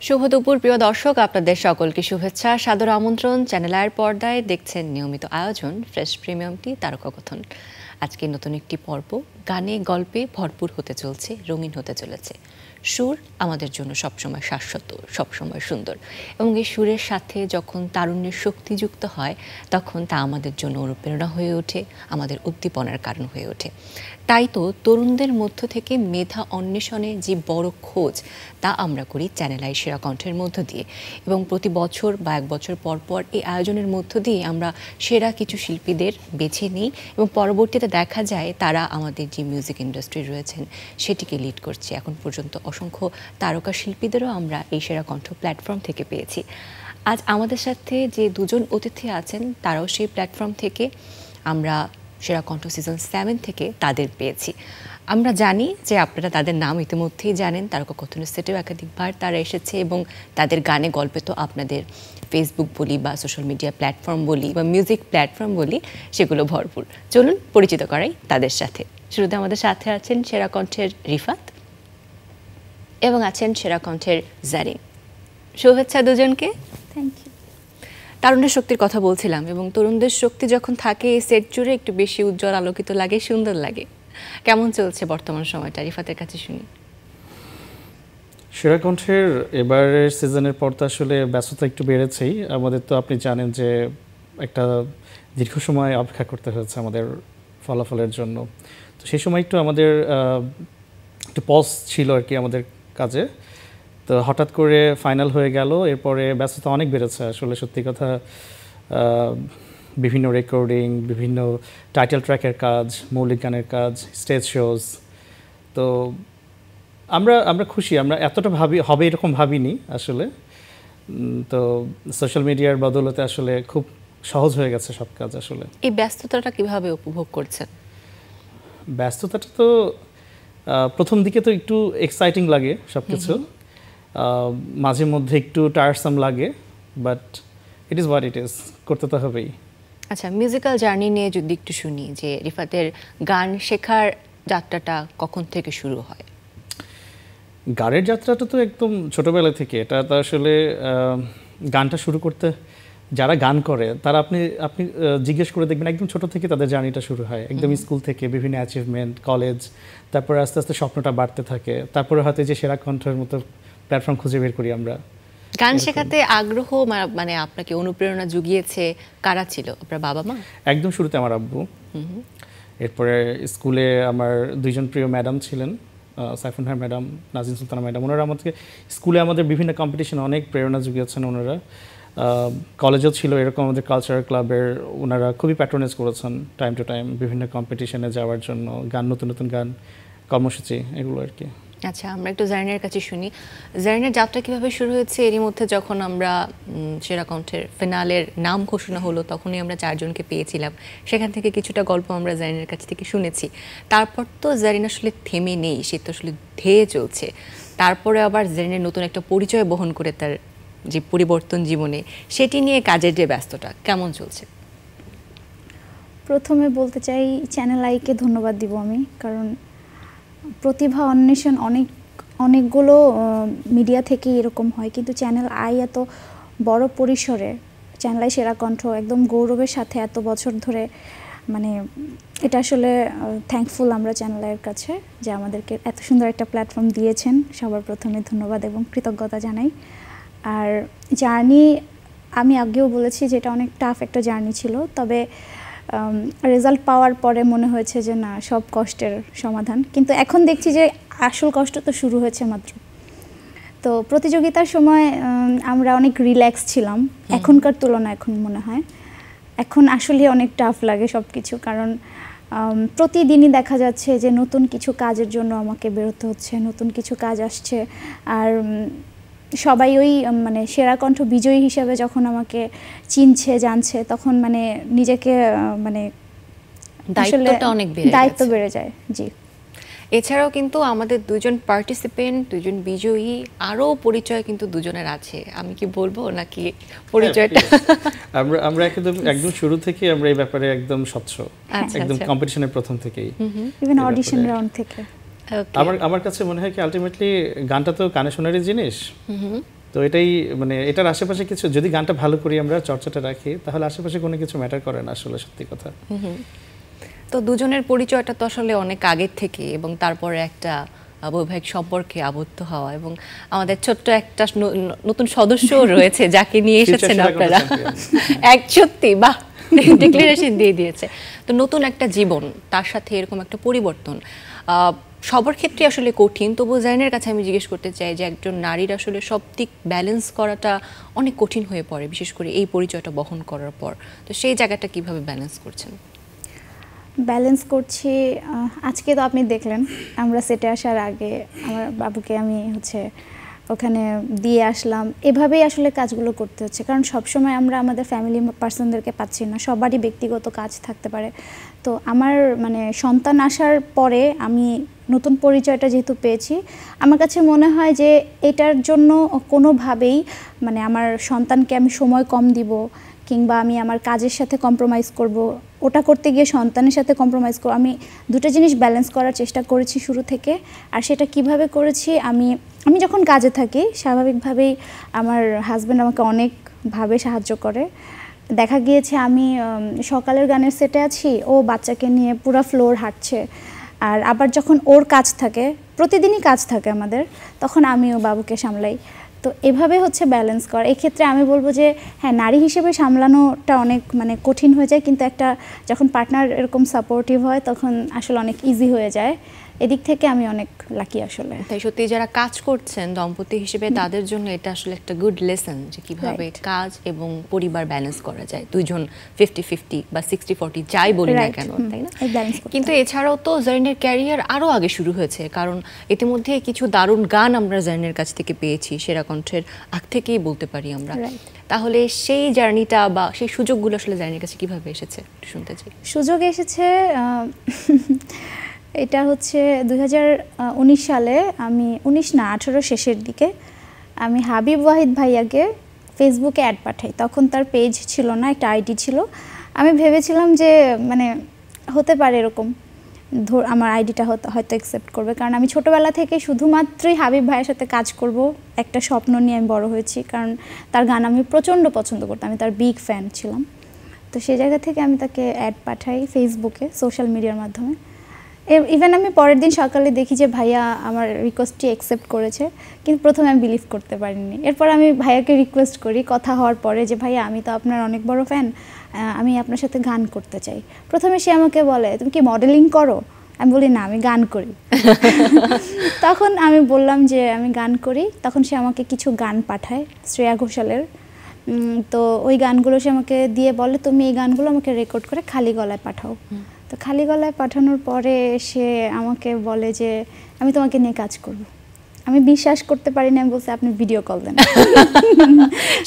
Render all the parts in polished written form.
শুভ দুপুর প্রিয় দর্শক, আপনাদের সকলকে শুভেচ্ছা, সাদর আমন্ত্রণ। চ্যানেল আয়ের পর্দায় দেখছেন নিয়মিত আয়োজন ফ্রেশ প্রিমিয়ামটি তারকাকথন। আজকে নতুন একটি পর্ব গানে গল্পে ভরপুর হতে চলছে, রঙিন হতে চলেছে। সুর আমাদের জন্য সবসময় শাশ্বত, সবসময় সুন্দর, এবং এই সুরের সাথে যখন তারুণ্যের শক্তি যুক্ত হয় তখন তা আমাদের জন্য অনুপ্রেরণা হয়ে ওঠে, আমাদের উদ্দীপনার কারণ হয়ে ওঠে। তাই তো তরুণদের মধ্য থেকে মেধা অন্বেষণে যে বড় খোঁজ তা আমরা করি চ্যানেল আই সেরা কণ্ঠের মধ্য দিয়ে, এবং প্রতি বছর বা এক বছর পর পর এই আয়োজনের মধ্য দিয়ে আমরা সেরা কিছু শিল্পীদের বেছে নিই এবং পরবর্তীতে দেখা যায় তারা আমাদের যে মিউজিক ইন্ডাস্ট্রি রয়েছেন সেটিকে লিড করছে। এখন পর্যন্ত অসংখ্য তারকা শিল্পীদেরও আমরা এই সেরা কণ্ঠ প্ল্যাটফর্ম থেকে পেয়েছি। আজ আমাদের সাথে যে দুজন অতিথি আছেন তারাও সেই প্ল্যাটফর্ম থেকে, আমরা সেরা কণ্ঠ সিজন 7 থেকে তাদের পেয়েছি। আমরা জানি যে আপনারা তাদের নাম ইতিমধ্যেই জানেন, তারকাকথনের সেটেও একাধিকবার তারা এসেছে এবং তাদের গানে গল্পে তো আপনাদের ফেসবুক বলি বা সোশ্যাল মিডিয়া প্ল্যাটফর্ম বলি বা মিউজিক প্ল্যাটফর্ম বলি, সেগুলো ভরপুর। চলুন পরিচিত করাই তাদের সাথে। শুরুতে আমাদের সাথে আছেন সেরা কণ্ঠের রিফাত এবং আছেন সেরা কণ্ঠের জারিন। শুভেচ্ছা দুজনকে। Thank you. তারুণ্যের শক্তির কথা বলছিলাম, এবং তরুণদের শক্তি যখন থাকে এই সেট জুড়ে একটু বেশি উজ্জ্বল আলোকিত লাগে, সুন্দর লাগে। কেমন চলছে বর্তমান সময়টা, রিফাতের কাছে শুনি। সেরা কণ্ঠের এবারের সিজনের পর তো আসলে ব্যস্ততা একটু বেড়েছেই আমাদের। তো আপনি জানেন যে একটা দীর্ঘ সময় অপেক্ষা করতে হয়েছে আমাদের ফলাফলের জন্য। তো সেই সময় একটু আমাদের একটু পজ ছিল আর কি আমাদের কাজে। তো হঠাৎ করে ফাইনাল হয়ে গেল, এরপরে ব্যস্ততা অনেক বেড়েছে আসলে। সত্যি কথা, বিভিন্ন রেকর্ডিং, বিভিন্ন টাইটেল ট্র্যাকের কাজ, মৌলিক গানের কাজ, স্টেজ শোজ। তো আমরা খুশি, আমরা এতটা হবে এরকম ভাবিনি আসলে। তো সোশ্যাল মিডিয়ার বদলতে আসলে খুব সহজ হয়ে গেছে সব কাজ আসলে। এই ব্যস্ততাটা কিভাবে উপভোগ করছেন? ব্যস্ততাটা তো প্রথম দিকে তো একটু এক্সাইটিং লাগে সব কিছু, মাঝে মধ্যে একটু টায়ারসাম লাগে, but it is what it is, করতে তো হবেই। আচ্ছা, মিউজিক্যাল জার্নি নিয়ে যদি একটু শুনি, যে রিফাতের গান শেখার যাত্রাটা কখন থেকে শুরু হয়? গানের যাত্রাটা তো একদম ছোটবেলা থেকে। এটা তো আসলে গানটা শুরু করতে যারা গান করে তারা আপনি জিজ্ঞেস করে দেখবেন একদম ছোট থেকে তাদের জার্নিটা শুরু হয়, একদম স্কুল থেকে, বিভিন্ন অ্যাচিভমেন্ট, কলেজ, তারপরে আস্তে আস্তে স্বপ্নটা বাড়তে থাকে, তারপরে হয়তো যে সেরা কণ্ঠের মতো প্ল্যাটফর্ম খুঁজে বের করি আমরা। গান শেখাতে আগ্রহ মানে আপনাকে অনুপ্রেরণা জুগিয়েছে কারা ছিল? আপনার বাবা মা? একদম শুরুতে আমার আব্বু। এরপরে স্কুলে আমার দুইজন প্রিয় ম্যাডাম ছিলেন, সাইফুন হার ম্যাডাম, নাজিন সুলতানা ম্যাডাম। ওনারা আমাদেরকে স্কুলে আমাদের বিভিন্ন কম্পিটিশনে অনেক প্রেরণা জুগিয়েছেন ওনারা। কলেজেও ছিল এরকম, আমাদের কালচারাল ক্লাবের ওনারা খুবই প্যাট্রোনাইজ করেছেন টাইম টু টাইম বিভিন্ন কম্পিটিশনে যাওয়ার জন্য, গান, নতুন নতুন গান, কর্মসূচি, এগুলো আর কি। আচ্ছা, আমরা একটু জারিনের কাছে শুনি। জারিনের যাত্রা কিভাবে শুরু হয়েছে? এরই মধ্যে যখন আমরা সেরা কণ্ঠের ফিনালের নাম ঘোষণা হলো তখনই আমরা 4 জনকে পেয়েছিলাম, সেখান থেকে কিছুটা গল্প আমরা জারিনের কাছ থেকে শুনেছি। তারপর তো জারিন আসলে থেমে নেই, সে তো আসলে ধেয়ে চলছে। তারপরে আবার জারিনের নতুন একটা পরিচয় বহন করে তার যে পরিবর্তন জীবনে, সেটি নিয়ে কাজের যে ব্যস্ততা কেমন চলছে? প্রথমে বলতে চাই চ্যানেল আইকে ধন্যবাদ দিব আমি, কারণ প্রতিভা অন্বেষণ অনেকগুলো মিডিয়া থেকেই এরকম হয়, কিন্তু চ্যানেল আই এত বড় পরিসরে, চ্যানেল আই সেরা কণ্ঠ একদম গৌরবের সাথে এত বছর ধরে, মানে এটা আসলে থ্যাঙ্কফুল আমরা চ্যানেল আইয়ের কাছে যে আমাদেরকে এত সুন্দর একটা প্ল্যাটফর্ম দিয়েছেন। সবার প্রথমে ধন্যবাদ এবং কৃতজ্ঞতা জানাই। আর জার্নি আমি আগেও বলেছি যে এটা অনেক টাফ একটা জার্নি ছিল, তবে রেজাল্ট পাওয়ার পরে মনে হয়েছে যে না, সব কষ্টের সমাধান। কিন্তু এখন দেখছি যে আসল কষ্ট তো শুরু হয়েছে মাত্র। তো প্রতিযোগিতার সময় আমরা অনেক রিল্যাক্স ছিলাম, এখনকার তুলনায় এখন মনে হয় এখন আসলে অনেক টাফ লাগে সব কিছু, কারণ প্রতিদিনই দেখা যাচ্ছে যে নতুন কিছু কাজের জন্য আমাকে বেরোতে হচ্ছে, নতুন কিছু কাজ আসছে। আর সবাই ওই মানে সেরা কণ্ঠ বিজয়ী হিসাবে যখন আমাকে চিনছে, জানছে, তখন মানে নিজেকে মানে দায়িত্ব বেড়ে যায়। জি, এছাড়াও কিন্তু আমাদের দুজন পার্টিসিপেন্ট, দুজন বিজয়ী, আরও পরিচয় কিন্তু দুজনের আছে। আমি কি বলবো নাকি পরিচয়টা? আমরা একদম শুরু থেকে আমরা এই ব্যাপারে একদম স্বচ্ছ, একদম কম্পিটিশনের প্রথম থেকেই, ইভেন অডিশন রাউন্ড থেকে। আমার কাছে মনে হয় কি আলটিমেটলি গানটা তো কানে শোনারই জিনিস। তো এটাই মানে এটার আশেপাশে কিছু যদি গানটা ভালো করি আমরা চর্চাটা রাখি তাহলে আশেপাশে কোনো কিছু ম্যাটার করে না আসলে সত্যি কথা। তো দুজনের পরিচয়টা তো আসলে অনেক আগের থেকে এবং তারপরে একটা বৈবাহিক সম্পর্কে আবদ্ধ হওয়া এবং আমাদের ছোট্ট একটা নতুন সদস্য রয়েছে যাকে নিয়ে এসেছেন আপনারা। এক সত্যি বাহ, ডিক্লারেশন দিয়ে দিয়েছে। তো নতুন একটা জীবন, তার সাথে এরকম একটা পরিবর্তন সবার ক্ষেত্রে আসলে কঠিন। তবু জাইনের কাছে আমি জিজ্ঞেস করতে চাই যে একজন নারীর আসলে সব দিক ব্যালেন্স করাটা অনেক কঠিন হয়ে পড়ে, বিশেষ করে এই পরিচয়টা বহন করার পর। তো সেই জায়গাটা কিভাবে ব্যালেন্স করছেন? ব্যালেন্স করছি, আজকে তো আপনি দেখলেন আমরা সেটে আসার আগে আমার বাবুকে আমি ওখানে দিয়ে আসলাম। এভাবেই আসলে কাজগুলো করতে হচ্ছে, কারণ সবসময় আমরা আমাদের ফ্যামিলি পার্সনদেরকে পাচ্ছি না, সবারই ব্যক্তিগত কাজ থাকতে পারে। তো আমার মানে সন্তান আসার পরে আমি নতুন পরিচয়টা যেহেতু পেয়েছি, আমার কাছে মনে হয় যে এটার জন্য কোনোভাবেই মানে আমার সন্তানকে আমি সময় কম দিব কিংবা আমি আমার কাজের সাথে কম্প্রোমাইজ করব, ওটা করতে গিয়ে সন্তানের সাথে কম্প্রোমাইজ করব। আমি দুটো জিনিস ব্যালেন্স করার চেষ্টা করেছি শুরু থেকে। আর সেটা কিভাবে করেছি, আমি যখন কাজে থাকি স্বাভাবিকভাবেই আমার হাজব্যান্ড আমাকে অনেকভাবে সাহায্য করে। দেখা গিয়েছে আমি সকালের গানের সেটে আছি, ও বাচ্চাকে নিয়ে পুরো ফ্লোর হাঁটছে। আর আবার যখন ওর কাজ থাকে, প্রতিদিনই কাজ থাকে আমাদের, তখন আমিও বাবুকে সামলাই। তো এভাবে ব্যালেন্স করা। এক্ষেত্রে আমি বলবো যে হ্যাঁ, নারী হিসেবে সামলানোটা অনেক মানে কঠিন হয়ে যায়, কিন্তু একটা যখন পার্টনার এরকম সাপোর্টিভ হয় তখন আসলে অনেক ইজি হয়ে যায়। এদিক থেকে আমি অনেক লাকি আসলে। তাই সত্যি যারা কাজ করছেন দম্পতি হিসেবে তাদের জন্য এটা আসলে একটা গুড লেসন যে কিভাবে কাজ এবং পরিবার ব্যালেন্স করা যায়। দুইজন 50-50 বা 60-40 যাই বলি না কেন, তাই না? কিন্তু এছাড়াও তো জারিনের ক্যারিয়ার আরও আগে শুরু হয়েছে, কারণ ইতিমধ্যে কিছু দারুণ গান আমরা জারিনের কাছ থেকে পেয়েছি, সেরা কণ্ঠের আগ থেকেই বলতে পারি আমরা। তাহলে সেই জার্নিটা বা সেই সুযোগগুলো আসলে জারিনের কাছে কিভাবে এসেছে একটু শুনতে চাই। সুযোগ এসেছে এটা 2019 সালে, আমি 18 শেষের দিকে আমি হাবিব ওয়াহিদ ভাইয়াকে ফেসবুকে অ্যাড পাঠাই। তখন তার পেজ ছিল না, একটা আইডি ছিল। আমি ভেবেছিলাম যে মানে হতে পারে এরকম, আমার আইডিটা হয়তো অ্যাকসেপ্ট করবে, কারণ আমি ছোটোবেলা থেকে শুধুমাত্রই হাবিব ভাইয়ের সাথে কাজ করব একটা স্বপ্ন নিয়ে আমি বড় হয়েছি, কারণ তার গান আমি প্রচণ্ড পছন্দ করতাম, আমি তার বিগ ফ্যান ছিলাম। তো সেই জায়গা থেকে আমি তাকে অ্যাড পাঠাই ফেসবুকে, সোশ্যাল মিডিয়ার মাধ্যমে। ইভেন আমি পরের দিন সকালে দেখি যে ভাইয়া আমার রিকোয়েস্টটি অ্যাকসেপ্ট করেছে, কিন্তু প্রথমে আমি বিলিভ করতে পারিনি। এরপর আমি ভাইয়াকে রিকোয়েস্ট করি কথা হওয়ার পরে যে ভাইয়া আমি তো আপনার অনেক বড় ফ্যান, আমি আপনার সাথে গান করতে চাই। প্রথমে সে আমাকে বলে তুমি কি মডেলিং করো? আমি বলি না, আমি গান করি। তখন আমি বললাম যে আমি গান করি। তখন সে আমাকে কিছু গান পাঠায় শ্রেয়া ঘোষালের। তো ওই গানগুলো সে আমাকে দিয়ে বলে তুমি এই গানগুলো আমাকে রেকর্ড করে খালি গলায় পাঠাও। তো খালি গলায় পাঠানোর পরে সে আমাকে বলে যে আমি তোমাকে নিয়ে কাজ করব। আমি বিশ্বাস করতে পারি না, আমি বলছি আপনি ভিডিও কল দেন।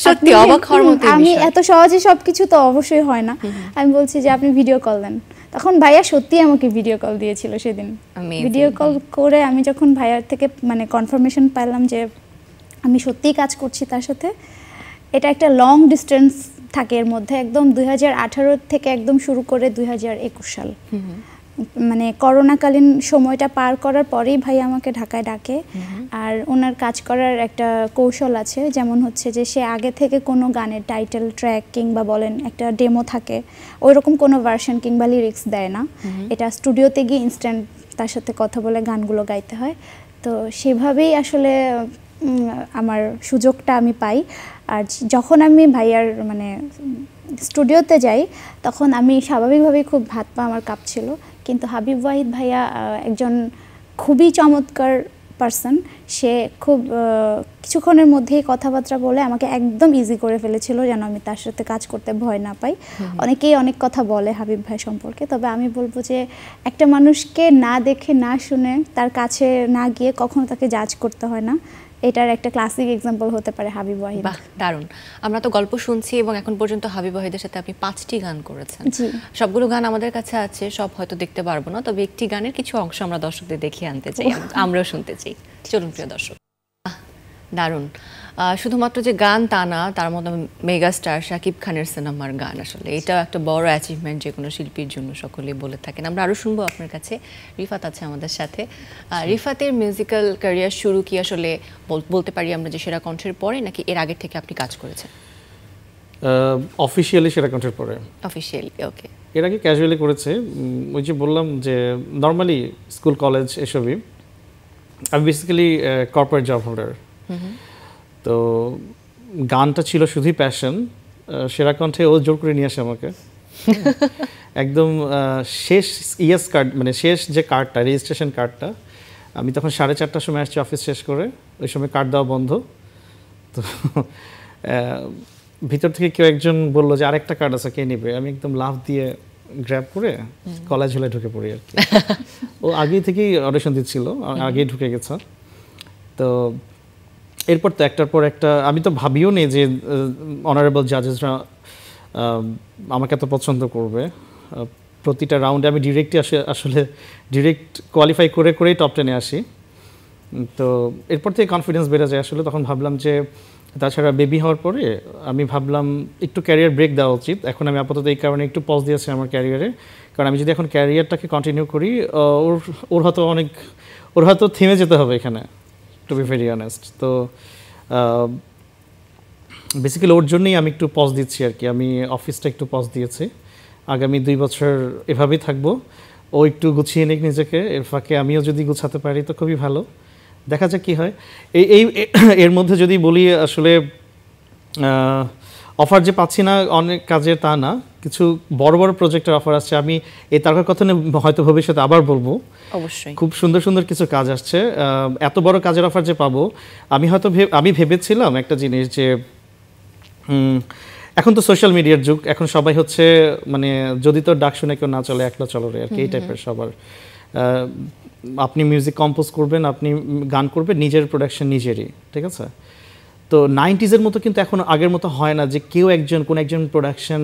সত্যি অবাক হওয়ার মতো, আমি এত সহজে সবকিছু তো অবশ্যই হয় না। আমি বলছি যে আপনি ভিডিও কল দেন। তখন ভাইয়া সত্যি আমাকে ভিডিও কল দিয়েছিল সেদিন। ভিডিও কল করে আমি যখন ভাইয়ার থেকে মানে কনফার্মেশন পেলাম যে আমি সত্যিই কাজ করছি তার সাথে, এটা একটা লং ডিস্টেন্স থাকে এর মধ্যে, একদম 2018 থেকে একদম শুরু করে 2021 সাল, মানে করোনাকালীন সময়টা পার করার পরেই ভাই আমাকে ঢাকায় ডাকে। আর ওনার কাজ করার একটা কৌশল আছে, যেমন যে সে আগে থেকে কোনো গানের টাইটেল ট্র্যাক কিংবা বলেন একটা ডেমো থাকে, ওই রকম কোনো ভার্সন কিংবা লিরিক্স দেয় না। এটা স্টুডিওতে গিয়ে ইনস্ট্যান্ট তার সাথে কথা বলে গানগুলো গাইতে হয়। তো সেভাবেই আসলে আমার সুযোগটা আমি পাই। আর যখন আমি ভাইয়ার মানে স্টুডিওতে যাই তখন আমি স্বাভাবিকভাবেই খুব হাত পা আমার কাঁপছিল, কিন্তু হাবিব ওয়াহিদ ভাইয়া একজন খুবই চমৎকার পার্সন। সে খুব কিছুক্ষণের মধ্যেই কথাবার্তা বলে আমাকে একদম ইজি করে ফেলেছিল, যেন আমি তার সাথে কাজ করতে ভয় না পাই। অনেকেই অনেক কথা বলে হাবিব ভাই সম্পর্কে, তবে আমি বলবো যে একটা মানুষকে না দেখে না শুনে তার কাছে না গিয়ে কখনো তাকে জাজ করতে হয় না। এটার একটা ক্লাসিক এক্সাম্পল হতে পারে হাবিব ওয়াহিদ। বাহ, দারুণ। আমরা তো গল্প শুনছি এবং এখন পর্যন্ত হাবিব ওয়াহিদের সাথে আপনি 5টি গান করেছেন। সবগুলো গান আমাদের কাছে আছে, সব হয়তো দেখতে পারবো না, তবে একটি গানের কিছু অংশ আমরা দর্শকদের দেখিয়ে আনতে চাই, আমরাও শুনতে চাই। চলুন প্রিয় দর্শক। দারুণ। শুধুমাত্র যে গান তা না, তার মধ্যে মেগাস্টার শাকিব খানের সিনেমার গান, আসলে এটাও একটা বড় অ্যাচিভমেন্ট যে কোনো শিল্পীর জন্য, সকলেই বলে থাকেন। আমরা আরও শুনবো আপনার কাছে। রিফাত আছে আমাদের সাথে। রিফাতের মিউজিক্যাল ক্যারিয়ার শুরু কি আসলে বলতে পারি আমরা যে সেরা কণ্ঠের পরে, নাকি এর আগে থেকে আপনি কাজ করেছেন? অফিসিয়ালি সেরা কণ্ঠের পরে। অফিসিয়ালি, ওকে। এর আগে ক্যাজুয়ালি করেছে, ওই যে বললাম যে নর্মালি স্কুল কলেজ এসবই। আমি বেসিক্যালি কর্পোরেট জব হোল্ডার, তো গানটা ছিল শুধুই প্যাশন। সেরা কণ্ঠে ও জোর করে নিয়ে আসে আমাকে একদম শেষ ইয়েস কার্ড, মানে শেষ যে কার্ডটা, রেজিস্ট্রেশন কার্ডটা, আমি তখন 4:30টার সময় আসছি অফিস শেষ করে, ওই সময় কার্ড দেওয়া বন্ধ। তো ভিতর থেকে কেউ একজন বললো যে আরেকটা কার্ড আছে, কে নেবে? আমি একদম লাফ দিয়ে গ্র্যাব করে কলেজ হলে ঢুকে পড়ি আর কি। ও আগেই থেকেই অডিশন দিচ্ছিল, আগেই ঢুকে গেছে। তো এরপর তো একটার পর একটা, আমি তো ভাবিও নেই যে অনারেবল জাজেসরা আমাকে এত পছন্দ করবে। প্রতিটা রাউন্ডে আমি আসলে ডিরেক্ট কোয়ালিফাই করেই টপ 10-এ আসি। তো এরপর থেকে কনফিডেন্স বেড়ে যায় আসলে। তখন ভাবলাম যে, তাছাড়া বেবি হওয়ার পরে আমি ভাবলাম একটু ক্যারিয়ার ব্রেক দেওয়া উচিত। এখন আমি আপাতত এই কারণে একটু পজ দিয়েছি আমার ক্যারিয়ারে, কারণ আমি যদি এখন ক্যারিয়ারটাকে কন্টিনিউ করি, ওর হয়তো থেমে যেতে হবে এখানে, টু বি ভেরি অনেস্ট। তো বেসিক্যালি ওর জন্যই আমি একটু পজ দিচ্ছি আর কি। আমি অফিসটা একটু পজ দিয়েছি, আগামী 2 বছর এভাবেই থাকবো। ও একটু গুছিয়ে নিক নিজেকে, এর ফাঁকে আমিও যদি গুছাতে পারি তো খুবই ভালো। দেখা যাক কী হয়। এর মধ্যে যদি বলি, আসলে অফার যে পাচ্ছি না অনেক কাজের তা না, কিছু বড় বড় প্রজেক্টের অফার আসছে। আমি এই তারকার কথা নিয়ে হয়তো ভবিষ্যতে আবার বলবো। অবশ্যই খুব সুন্দর সুন্দর কিছু কাজ আসছে। এত বড় কাজের অফার যে পাবো, আমি ভেবেছিলাম একটা জিনিস যে এখন তো সোশ্যাল মিডিয়ার যুগ, এখন সবাই হচ্ছে মানে যদি তোর ডাক শুনে কেউ না চলে, একলা চলো রে আর কি, এই টাইপের সবার। আপনি মিউজিক কম্পোজ করবেন, আপনি গান করবেন, নিজের প্রোডাকশন নিজেরই, ঠিক আছে? তো 90s-এর মতো কিন্তু এখন আগের মতো হয় না যে কোন একজন প্রোডাকশন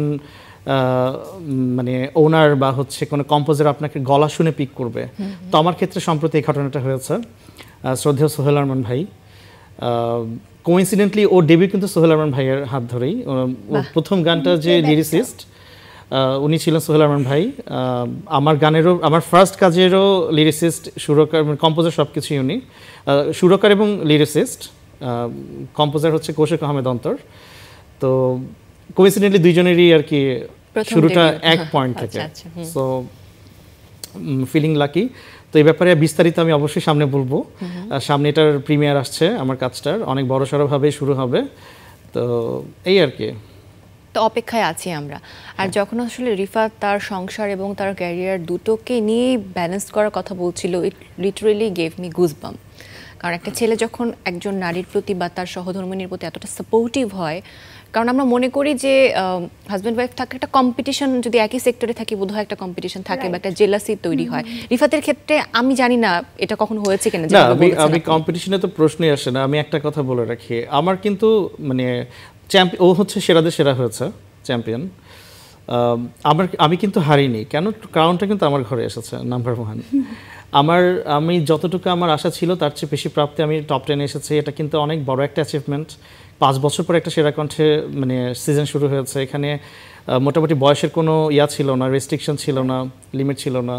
মানে ওনার বা হচ্ছে কোনো কম্পোজার আপনাকে গলা শুনে পিক করবে। তো আমার ক্ষেত্রে সম্প্রতি এই ঘটনাটা হয়েছে। শ্রদ্ধেয় সোহেল আরমান ভাই, কোইন্সিডেন্টলি ওর ডেবিউ কিন্তু সোহেল আরমান ভাইয়ের হাত ধরেই। প্রথম গানটা যে লিরিসিস্ট উনি ছিলেন সোহেল আরমান ভাই। আমার ফার্স্ট কাজেরও লিরিসিস্ট, সুরকার, কম্পোজার সব কিছুই উনি। সুরকার এবং লিরিসিস্ট, কম্পোজার হচ্ছে কৌশিক আহমেদ অন্তর। তো কোইন্সিডেন্টলি দুইজনেরই আর কি শুরুটা এক পয়েন্ট থেকে। So feeling lucky. তো এই ব্যাপারে বিস্তারিত আমি অবশ্যই সামনে বলবো। সামনে এটার প্রিমিয়ার আসছে, আমার কাজটার অনেক বড়সড়ভাবে শুরু হবে। তো এই আর কি, তো অপেক্ষায় আছি আমরা। আর যখন আসলে রিফাত তার সংসার এবং তার ক্যারিয়ার দুটোকে নিয়ে ব্যালেন্স করার কথা বলছিল, ইট লিটারেলি গেভ মি গুজবাম। কারণ একটা ছেলে যখন একজন নারীর প্রতি বা তার সহধর্মিণীর প্রতি এতটা সাপোর্টিভ হয়, কারণ আমরা মনে করি যে হাজব্যান্ড ওয়াইফ থাকে, একটা কম্পিটিশন, যদি একই সেক্টরে থাকি বোধহয় একটা কম্পিটিশন থাকে বা একটা জেলাসি তৈরি হয়। রিফাতের ক্ষেত্রে আমি জানি না এটা কখনো হয়েছে কিনা। না, আমি কম্পিটিশনে তো প্রশ্নই আসে না। আমি একটা কথা বলে রাখি, আমার কিন্তু মানে ও হচ্ছে সেরাদের সেরা হয়েছে, চ্যাম্পিয়ন। আমি কিন্তু হারিনি কেন, ক্রাউনটা কিন্তু আমার ঘরে এসেছে নাম্বার 1। আমি যতটুকু আমার আশা ছিল তার চেয়ে বেশি প্রাপ্তি, আমি টপ 10-এ এসেছি। এটা কিন্তু অনেক বড় একটা অ্যাচিভমেন্ট। 5 বছর পর একটা সেরা কণ্ঠে মানে সিজন শুরু হয়েছে। এখানে মোটামুটি বয়সের কোনো ছিল না, রেস্ট্রিকশন ছিল না, লিমিট ছিল না।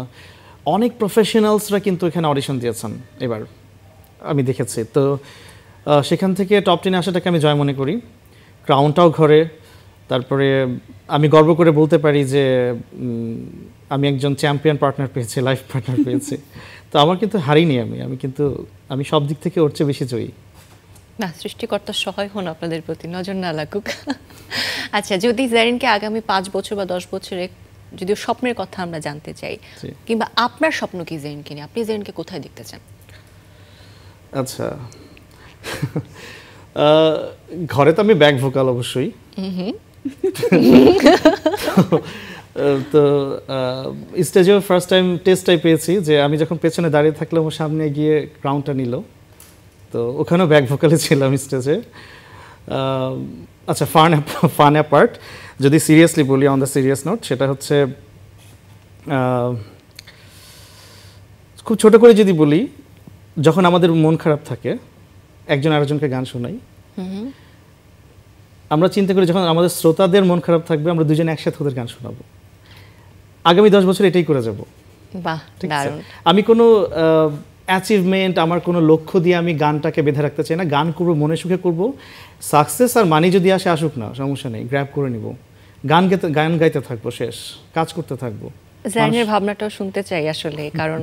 অনেক প্রফেশনালসরা কিন্তু এখানে অডিশন দিয়েছেন এবার, আমি দেখেছি। তো সেখান থেকে টপ 10-এ আসাটাকে আমি জয় মনে করি। ক্রাউনটাও ঘরে। তারপরে আমি গর্ব করে বলতে পারি যে আমি একজন চ্যাম্পিয়ন পার্টনার পেয়েছি, লাইফ পার্টনার পেয়েছি। তো আমার কিন্তু হারিনি আমি সব দিক থেকে ওর চেয়ে বেশি জয়ী। না, সৃষ্টিকর্তার সহায় হন আপনাদের প্রতি, নজর না লাগুক। আচ্ছা, যদি জারিনকে আগামী 5 বছর বা 10 বছরে যদি স্বপ্নের কথা আমরা জানতে চাই, কিংবা আপনার স্বপ্ন কি জারিনকে নিয়ে, আপনি জারিনকে কোথায় দেখতে চান? আচ্ছা, ঘরে তো আমি ব্যাক ভোকাল অবশ্যই। তো স্টেজেও ফার্স্ট টাইম টেস্টটাই পেয়েছি যে আমি যখন পেছনে দাঁড়িয়ে থাকলাম, ও সামনে গিয়ে ক্রাউনটা নিল। তো ওখানেও ব্যাক ভোকালে ছিলাম স্টেজে। আচ্ছা, ফান অ্যাপার্ট, যদি সিরিয়াসলি বলি, অন দ্য সিরিয়াস নোট, সেটা হচ্ছে খুব ছোট করে যদি বলি, যখন আমাদের মন খারাপ থাকে, একজন আরেকজনকে গান শোনাই, আমরা চিন্তা করি যখন আমাদের শ্রোতাদের মন খারাপ থাকবে আমরা দুজনে একসাথে ওদের গান শোনাবো, আগামী 10 বছর এটাই করে যাব। বাহ, দারুণ। আমি কোনো অ্যাচিভমেন্ট, আমার কোনো লক্ষ্য দিয়ে আমি গানটাকে বেঁধে রাখতে চাই না। গান করবো, মনে সুখে করবো। সাকসেস আর মানি যদি আসে আসুক না, সমস্যা নেই, গ্র্যাব করে নিব। গান গাইতে থাকবো, শেষ কাজ করতে থাকবো। জারিনের ভাবনাটাও শুনতে চাই আসলে, কারণ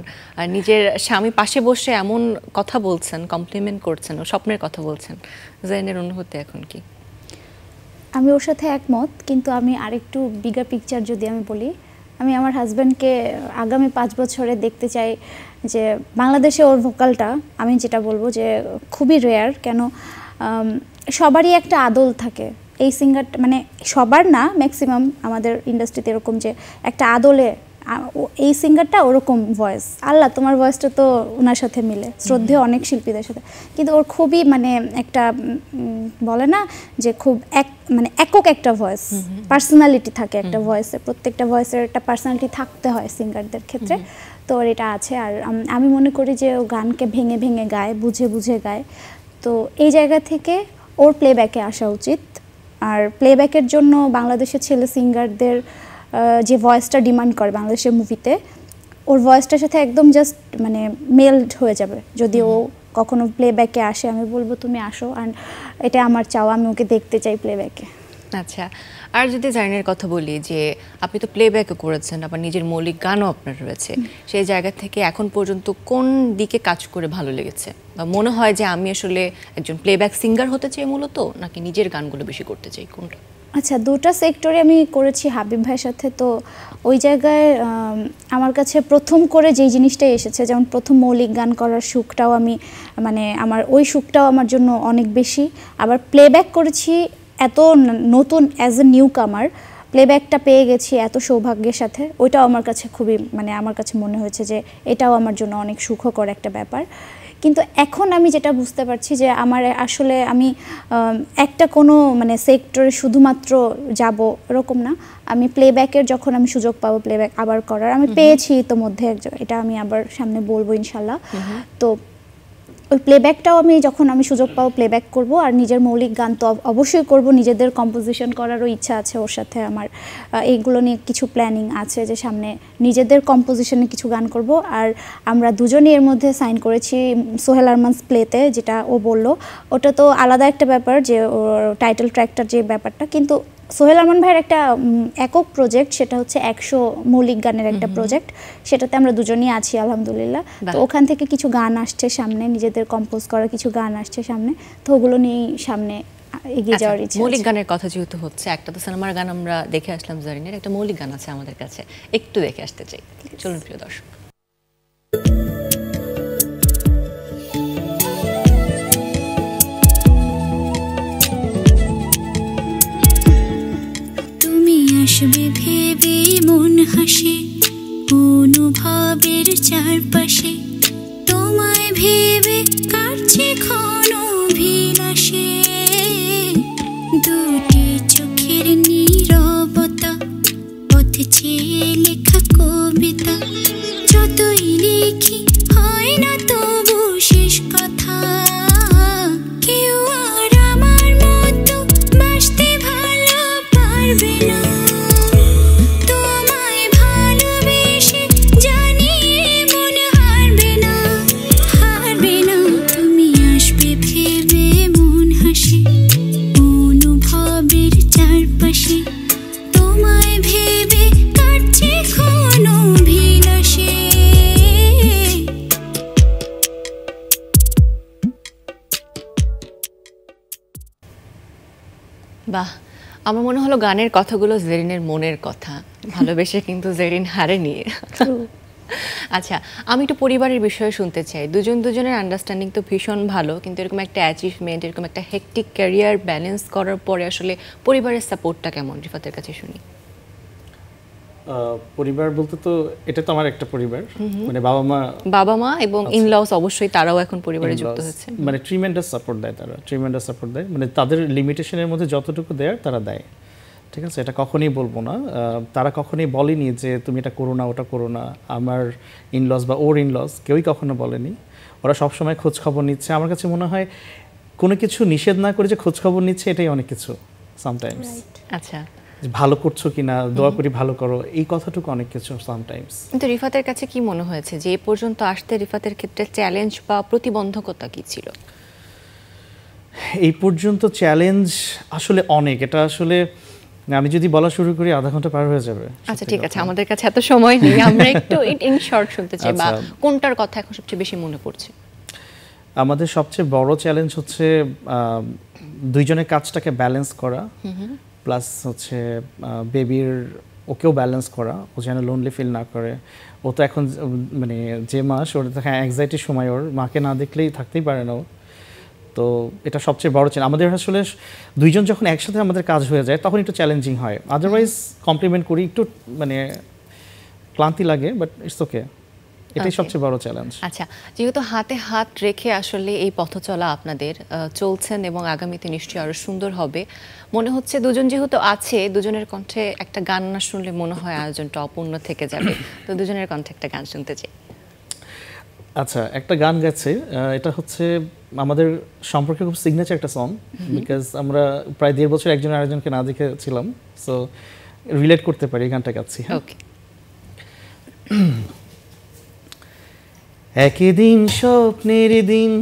নিজের স্বামী পাশে বসে এমন কথা বলছেন, কমপ্লিমেন্ট করছেন, ও স্বপ্নের কথা বলছেন। জারিনের অনুভূতি এখন কি? আমি ওর সাথে একমত, কিন্তু আমি আরেকটু বিগার পিকচার যদি আমি বলি, আমি আমার হাজব্যান্ডকে আগামী 5 বছরে দেখতে চাই যে বাংলাদেশে ওর ভোকালটা, আমি যেটা বলবো যে খুবই রেয়ার। কেন, সবারই একটা আদল থাকে। এই সিঙ্গারটা মানে সবার না, ম্যাক্সিমাম আমাদের ইন্ডাস্ট্রিতে এরকম যে একটা আদলে এই সিঙ্গারটা ওরকম ভয়েস, আল্লাহ তোমার ভয়েসটা তো ওনার সাথে মিলে, শ্রদ্ধেয় অনেক শিল্পীদের সাথে। কিন্তু ওর খুবই মানে একটা বলে না যে খুব মানে একক একটা ভয়েস, পার্সোনালিটি থাকে একটা ভয়েসে, প্রত্যেকটা ভয়েসের একটা পার্সোনালিটি থাকতে হয় সিঙ্গারদের ক্ষেত্রে। তো ওর এটা আছে। আর আমি মনে করি যে ও গানকে ভেঙে ভেঙে গায়, বুঝে বুঝে গায়। তো এই জায়গা থেকে ওর প্লেব্যাকে আসা উচিত। আর প্লেব্যাকের জন্য বাংলাদেশের ছেলে সিঙ্গারদের যে ভয়েসটা ডিমান্ড করে বাংলাদেশের মুভিতে, ওর ভয়েসটার সাথে একদম জাস্ট মানে মেল্ড হয়ে যাবে। যদি ও কখনো প্লেব্যাকে আসে, আমি বলবো তুমি আসো, আর এটা আমার চাওয়া, আমি ওকে দেখতে চাই প্লেব্যাকে। আচ্ছা, আর যদি জারিনের কথা বলি, যে আপনি তো প্লেব্যাকও করেছেন, আবার নিজের মৌলিক গানও আপনার রয়েছে, সেই জায়গা থেকে এখন পর্যন্ত কোন দিকে কাজ করে ভালো লেগেছে, বা মনে হয় যে আমি আসলে একজন প্লেব্যাক সিঙ্গার হতে চাই মূলত, নাকি নিজের গানগুলো বেশি করতে চাই, কোনটা? আচ্ছা, দুটা সেক্টরে আমি করেছি হাবিব ভাইয়ের সাথে। তো ওই জায়গায় আমার কাছে প্রথম করে যেই জিনিসটাই এসেছে, যেমন প্রথম মৌলিক গান করার সুখটাও আমি মানে আমার ওই সুখটাও আমার জন্য অনেক বেশি। আবার প্লেব্যাক করেছি এত নতুন, অ্যাজ এ নিউ কামার প্লেব্যাকটা পেয়ে গেছি এত সৌভাগ্যের সাথে, ওইটাও আমার কাছে খুবই মানে আমার কাছে মনে হয়েছে যে এটাও আমার জন্য অনেক সুখকর একটা ব্যাপার। কিন্তু এখন আমি যেটা বুঝতে পারছি যে আমার আসলে আমি একটা কোনো মানে সেক্টরে শুধুমাত্র যাব এরকম না। আমি প্লেব্যাকের যখন আমি সুযোগ পাবো প্লেব্যাক আবার করার, আমি পেয়েছি ইতোমধ্যে, এটা আমি আবার সামনে বলবো ইনশাল্লাহ। তো ওই প্লেব্যাকটাও আমি যখন আমি সুযোগ পাবো প্লেব্যাক করব। আর নিজের মৌলিক গান তো অবশ্যই করব, নিজেদের কম্পোজিশন করারও ইচ্ছা আছে ওর সাথে আমার। এইগুলো নিয়ে কিছু প্ল্যানিং আছে যে সামনে নিজেদের কম্পোজিশনে কিছু গান করব। আর আমরা দুজনই এর মধ্যে সাইন করেছি সোহেল আরমানস প্লেতে, যেটা ও বললো, ওটা তো আলাদা একটা ব্যাপার যে ওর টাইটেল ট্র্যাকটার যে ব্যাপারটা, কিন্তু সোহেল আরমান ভাইয়ের একটা একক প্রজেক্ট, সেটা হচ্ছে 100 মৌলিক গানের একটা প্রজেক্ট, সেটাতে আমরা দুজনই আছি আলহামদুলিল্লাহ। তো ওখান থেকে কিছু গান আসছে সামনে, নিজেদের কম্পোজ করা কিছু গান আসছে সামনে, তো ওগুলো নিয়েই সামনে এগিয়ে যাওয়ার ইচ্ছা। মৌলিক গানের কথা যেহেতু হচ্ছে, একটা তো সিনেমার গান আমরা দেখে আসলাম জারিনের, একটা মৌলিক গান আছে আমাদের কাছে, একটু দেখে আসতে চাই। চলুন প্রিয় দর্শক। আসবে ভেবে মন হাসে অনুভবের চারপাশে, তোমায় ভেবে কাটছে ক্ষণ অভিলাষে। দুটি চোখের নীরবতা, পথ চেয়ে লেখা কবিতা, যতই লিখি হয় না তবু শেষ কথা। কেউ আর আমার মতো বাসতে ভালো পারবে না, বাহ, আমার মনে হলো গানের কথাগুলো জেরিনের মনের কথা, ভালোবেসে কিন্তু জেরিন হারেনি। আচ্ছা, আমি একটু পরিবারের বিষয়ে শুনতে চাই। দুজনের আন্ডারস্ট্যান্ডিং তো ভীষণ ভালো, কিন্তু এরকম একটা অ্যাচিভমেন্ট, এরকম একটা হেক্টিক ক্যারিয়ার ব্যালেন্স করার পরে আসলে পরিবারের সাপোর্টটা কেমন, রিফাতের কাছে শুনি। পরিবার বলতে তো এটা তো আমার একটা পরিবার, মানে বাবা মা এবং ইনলস, অবশ্যই তারাও এখন পরিবারে যুক্ত হচ্ছে, মানে ট্রিমেন্ডাস সাপোর্ট দেয়, তারা ট্রিমেন্ডাস সাপোর্ট দেয়, মানে তাদের লিমিটেশনের মধ্যে যতটুকু দেয় তারা দেয়, ঠিক আছে। এটা কখনোই বলবো না, তারা কখনোই বলেনি যে তুমি এটা করো না ওটা করো না। আমার ইনলস বা ওর ইনলস কেউই কখনো বলেনি, ওরা সবসময় খোঁজ খবর নিচ্ছে। আমার কাছে মনে হয় কোনো কিছু নিষেধ না করে যে খোঁজ খবর নিচ্ছে, এটাই অনেক কিছু সামটাইমস। আচ্ছা, ভালো করছো কিনা, দোয়া করি ভালো করো, এই কথাটুকু অনেক কিছু সামটাইমস। কিন্তু রিফাতের কাছে কি মনে হয়েছে যে এই পর্যন্ত আসতে রিফাতের ক্ষেত্রে চ্যালেঞ্জ বা প্রতিবন্ধকতা কি ছিল? এই পর্যন্ত চ্যালেঞ্জ আসলে অনেক, এটা আসলে আমি যদি বলা শুরু করি আধা ঘন্টা পার হয়ে যাবে। আচ্ছা ঠিক আছে, আমাদের কাছে এত সময় নেই, আমরা একটু ইন শর্ট শুনতে চাই, বা কোনটার কথা এখন সবচেয়ে বেশি মনে পড়ছে? আমাদের সবচেয়ে বড় চ্যালেঞ্জ হচ্ছে দুইজনের কাজটাকে ব্যালেন্স করা, প্লাস হচ্ছে বেবির ওকেও ব্যালেন্স করা, ও যেন লোনলি ফিল না করে। ও তো এখন মানে যে মাস, ওর অ্যাংজাইটির সময়, ওর মাকে না দেখলেই থাকতেই পারে না। তো এটা সবচেয়ে বড় চ্যালেঞ্জ আমাদের। আসলে দুইজন যখন একসাথে আমাদের কাজ হয়ে যায় তখন একটু চ্যালেঞ্জিং হয়, আদারওয়াইজ কমপ্লিমেন্ট করি, একটু মানে ক্লান্তি লাগে, বাট ইটস ওকে, এটাই সবচেয়ে বড় চ্যালেঞ্জ। আচ্ছা, যেহেতু হাতে হাত রেখে আসলে এই পথ চলা আপনাদের চলছেন এবং আগামীতে নিশ্চয়ই আরো সুন্দর হবে মনে হচ্ছে। দুজন যেহেতু আছে, দুজনের কণ্ঠে একটা গান না শুনলে মনে হয় আয়োজনটা অপূর্ণ থেকে যাবে। তো দুজনের কণ্ঠে একটা গান শুনতে চাই। আচ্ছা, একটা গান গেছে, এটা হচ্ছে আমাদের সম্পর্কে খুব সিগনেচার একটা সং, বিকজ আমরা প্রায় 1.5 বছর একজন আরেকজনকে না দেখেছিলাম, সো রিলেট করতে পারি, এই গানটা গাচ্ছি। ওকে। একই দিন স্বপ্নের দিন,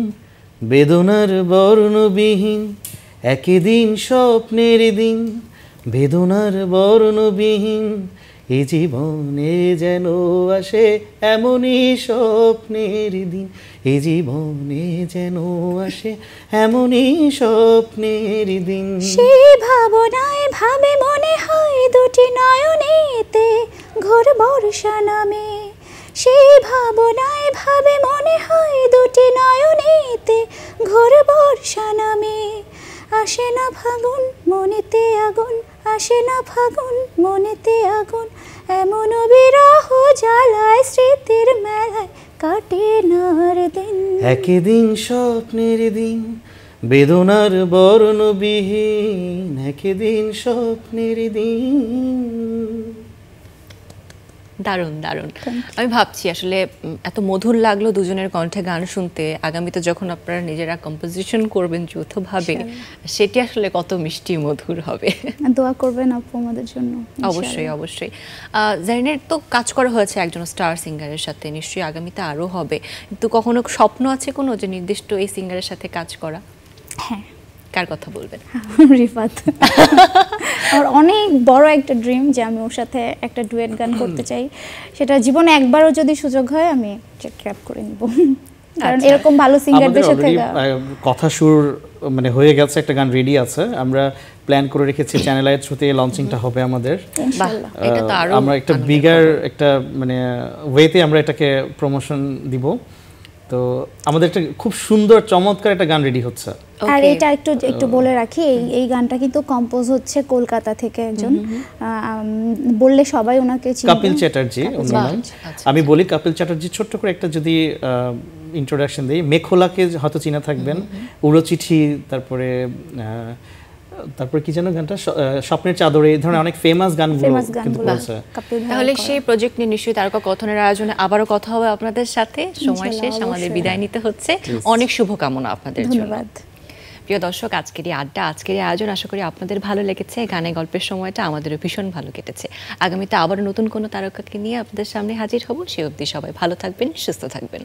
বেদনার বর্ণবিহীন, একই দিন স্বপ্নের দিন, বেদনার বর্ণবিহীন, এই জীবনে যেন আসে এমনই স্বপ্নের দিন, এই জীবনে যেন আসে এমনই স্বপ্নের দিন। সেই ভাবনায় ভাবে মনে হয় দুটি নয়নেতে ঘোর বর্ষা নামে, সেই ভাবনায় ভাবে মনে হয় দুটি নয়নেতে ঘোর বর্ষা নামে। আসে না ফাগুন মনেতে আগুন, আসে না ফাগুন মনেতে আগুন, এমন বিরহ জ্বালায় স্মৃতির মেলায় কাটে নার দিন। একই দিন স্বপ্নের দিন, বেদনার বর্ণবিহীন, একই দিন স্বপ্নের দিন। দারুণ দারুণ। আমি ভাবছি আসলে এত মধুর লাগলো দুজনের কণ্ঠে গান শুনতে, আগামীতে যখন আপনারা নিজেরা কম্পোজিশন করবেন যৌথভাবে, সেটি আসলে কত মিষ্টি মধুর হবে। দোয়া করবেন আপু আমাদের জন্য। অবশ্যই অবশ্যই। জারিনের তো কাজ করা হয়েছে একজন স্টার সিঙ্গারের সাথে, নিশ্চয়ই আগামীতে আরও হবে, কিন্তু কখনো স্বপ্ন আছে কোনো যে নির্দিষ্ট এই সিঙ্গারের সাথে কাজ করা? হ্যাঁ। কার কথা বলবেন? রিফাত। আমার অনেক বড় একটা ড্রিম যে আমি ওর সাথে একটা ডুয়েট গান করতে চাই, সেটা জীবনে একবারও যদি সুযোগ হয় আমি ক্র্যাপ করে নিব, কারণ এরকম ভালো সিঙ্গারদের সাথে কথা সুর মানে হয়ে গেছে, একটা গান রেডি আছে, আমরা প্ল্যান করে রেখেছি চ্যানেল আই থ্রুতে লঞ্চিংটা হবে আমাদের। ইনশাআল্লাহ এটা তো আরো আমরা একটা বিগার একটা মানে ওয়েতে আমরা এটাকে প্রমোশন দিব। তো আমাদের একটা খুব সুন্দর চমৎকার একটা গান রেডি হচ্ছে। আর এটা একটু বলে রাখি, এই গানটা কিন্তু কম্পোজ হচ্ছে কলকাতা থেকে একজন, বললে সবাই ওনাকে চিনবে, কপিল চ্যাটার্জি ওনার নাম। আমি বলি কপিল চ্যাটার্জি, ছোট্ট করে একটা যদি ইন্ট্রোডাকশন দিই, মেখোলাকে হয়তো চিনা থাকবেন, উড়ো চিঠি, তারপরে কি যেন গানটা, স্বপ্নের চাদরে, এই ধরনের অনেক ফেমাস গানগুলো কিন্তু বলছে। তাহলে সেই প্রজেক্ট নিয়ে নিশ্চয়ই তারকা কথনের আয়োজনে আবারও কথা হবে আপনাদের সাথে। সময় শেষ, আমাদের বিদায় নিতে হচ্ছে। অনেক শুভকামনা আপনাদের জন্য। ধন্যবাদ। প্রিয় দর্শক, আজকের এই আড্ডা, আজকের এই আয়োজন আশা করি আপনাদের ভালো লেগেছে। গানে গল্পের সময়টা আমাদেরও ভীষণ ভালো কেটেছে। আগামীতে আবারও নতুন কোনো তারকাকে নিয়ে আপনাদের সামনে হাজির হব। সে অবধি সবাই ভালো থাকবেন, সুস্থ থাকবেন।